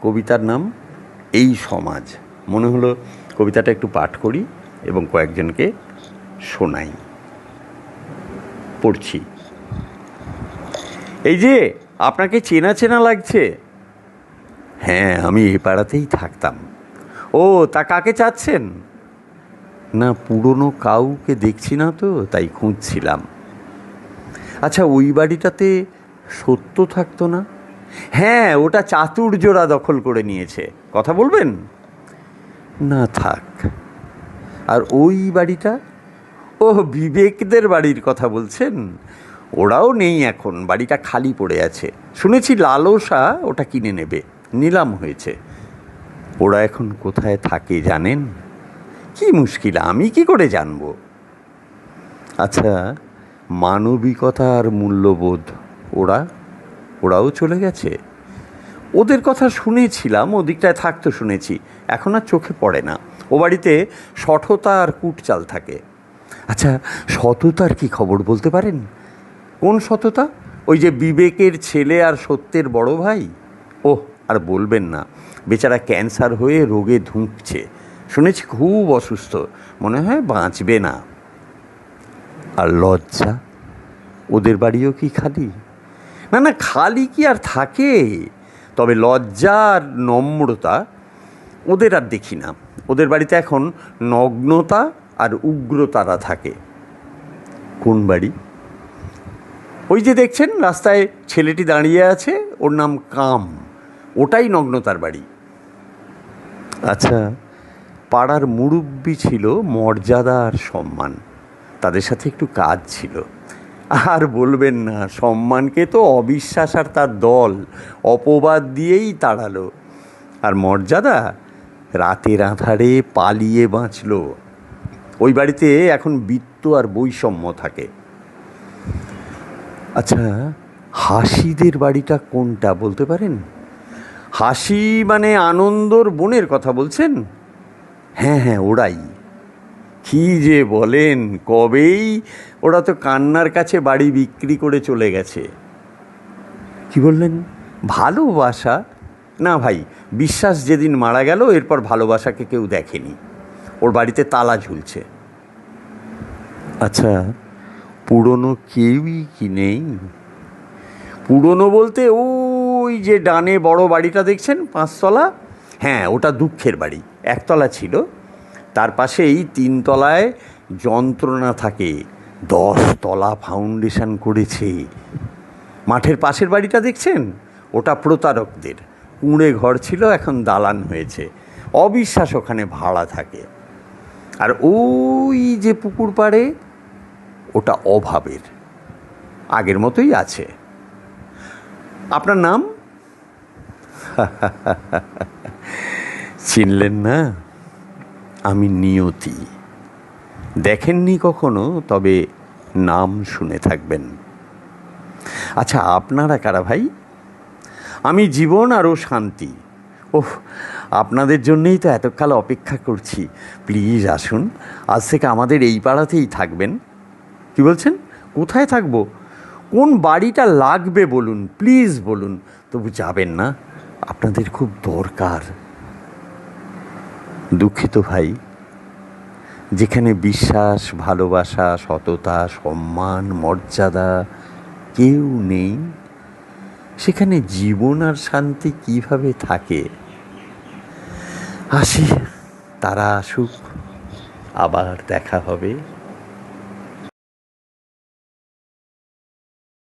কবিতার নাম এই সমাজ। মনে হলো কবিতাটা একটু পাঠ করি এবং কয়েকজনকে শোনাই। পড়ছি। এই যে আপনাকে চেনা চেনা লাগছে। হ্যাঁ, আমি এ পাড়াতেই থাকতাম। ও, তা কাকে চাচ্ছেন? না, পুরনো কাউকে দেখছি না তো, তাই খুঁজছিলাম। আচ্ছা, ওই বাড়িটাতে সত্য থাকতো না? হ্যাঁ, ওটা চাতুর্যরা দখল করে নিয়েছে। কথা বলবেন? না, থাক। আর ওই বাড়িটা? ও, বিবেকদের বাড়ির কথা বলছেন? ওরাও নেই এখন, বাড়িটা খালি পড়ে আছে। শুনেছি লালসা ওটা কিনে নেবে, নিলাম হয়েছে। ওরা এখন কোথায় থাকে জানেন? কি মুশকিল, আমি কি করে জানবো? আচ্ছা, মানবিকতা আর মূল্যবোধ ওরাও চলে গেছে? ওদের কথা শুনেছিলাম, ওদিকটায় থাকতো শুনেছি, এখন আর চোখে পড়ে না। ও বাড়িতে সঠতা আর কুটচাল থাকে। আচ্ছা, সততার কি খবর বলতে পারেন? কোন সততা? ওই যে বিবেকের ছেলে আর সত্যের বড় ভাই। ওহ, আর বলবেন না, বেচারা ক্যান্সার হয়ে রোগে ধুঁকছে। শুনেছি খুব অসুস্থ, মনে হয় বাঁচবে না। আর লজ্জা, ওদের বাড়িও কি খালি? না না, খালি কি আর থাকে? তবে লজ্জা আর নম্রতা ওদের আর দেখি না। ওদের বাড়িতে এখন নগ্নতা আর উগ্রতারা থাকে। কোন বাড়ি? ওই যে দেখছেন রাস্তায় ছেলেটি দাঁড়িয়ে আছে, ওর নাম কাম, ওটাই নগ্নতার বাড়ি। আচ্ছা, পাড়ার মুরব্বি ছিল, মর্যাদা আর সম্মান, তাদের সাথে একটু কাজ ছিল। আর বলবেন না, সম্মানকে তো অবিশ্বাস আর তার দল অপবাদ দিয়েই তাড়ালো। আর মর্যাদা রাতের আঁধারে পালিয়ে বাঁচল। ওই বাড়িতে এখন বৃত্ত আর বৈষম্য থাকে। আচ্ছা, হাসিদের বাড়িটা কোনটা বলতে পারেন? হাসি মানে আনন্দর বোনের কথা বলছেন? হ্যাঁ হ্যাঁ, ওরাই। কি যে বলেন, কবেই ওরা তো কান্নার কাছে বাড়ি বিক্রি করে চলে গেছে। কি বললেন? ভালোবাসা? না ভাই, বিশ্বাস যেদিন মারা গেল এরপর ভালোবাসাকে কেউ দেখেনি। ওর বাড়িতে তালা ঝুলছে। আচ্ছা, পুরনো কেউই কি নেই? পুরনো বলতে ওই যে ডানে বড় বাড়িটা দেখছেন, 5 তলা? হ্যাঁ, ওটা দুঃখের বাড়ি। 1 তলা ছিল, তার পাশেই 3 তলায় যন্ত্রণা থাকে। 10 তলা ফাউন্ডেশন করেছে। মাঠের পাশের বাড়িটা দেখছেন, ওটা প্রতারকদের। কুঁড়ে ঘর ছিল, এখন দালান হয়েছে। অবিশ্বাস ওখানে ভাড়া থাকে। আর ওই যে পুকুর পাড়ে, ওটা অভাবের, আগের মতোই আছে। আপনার নাম? চিনলেন না? আমি নিয়তি। দেখেননি কখনো, তবে নাম শুনে থাকবেন। আচ্ছা, আপনারা কারা ভাই? আমি জীবন আরও শান্তি। ওহ, আপনাদের জন্যেই তো এতকাল অপেক্ষা করছি। প্লিজ আসুন, আজ থেকে আমাদের এই পাড়াতেই থাকবেন। কি বলছেন? কোথায় থাকবো? কোন বাড়িটা লাগবে বলুন, প্লিজ বলুন। তবু যাবেন না, আপনাদের খুব দরকার। দুঃখিত ভাই, যেখানে বিশ্বাস, ভালোবাসা, সততা, সম্মান, মর্যাদা কেউ নেই, সেখানে জীবন আর শান্তি কিভাবে থাকে? আসি, তারা আসুক, আবার দেখা হবে।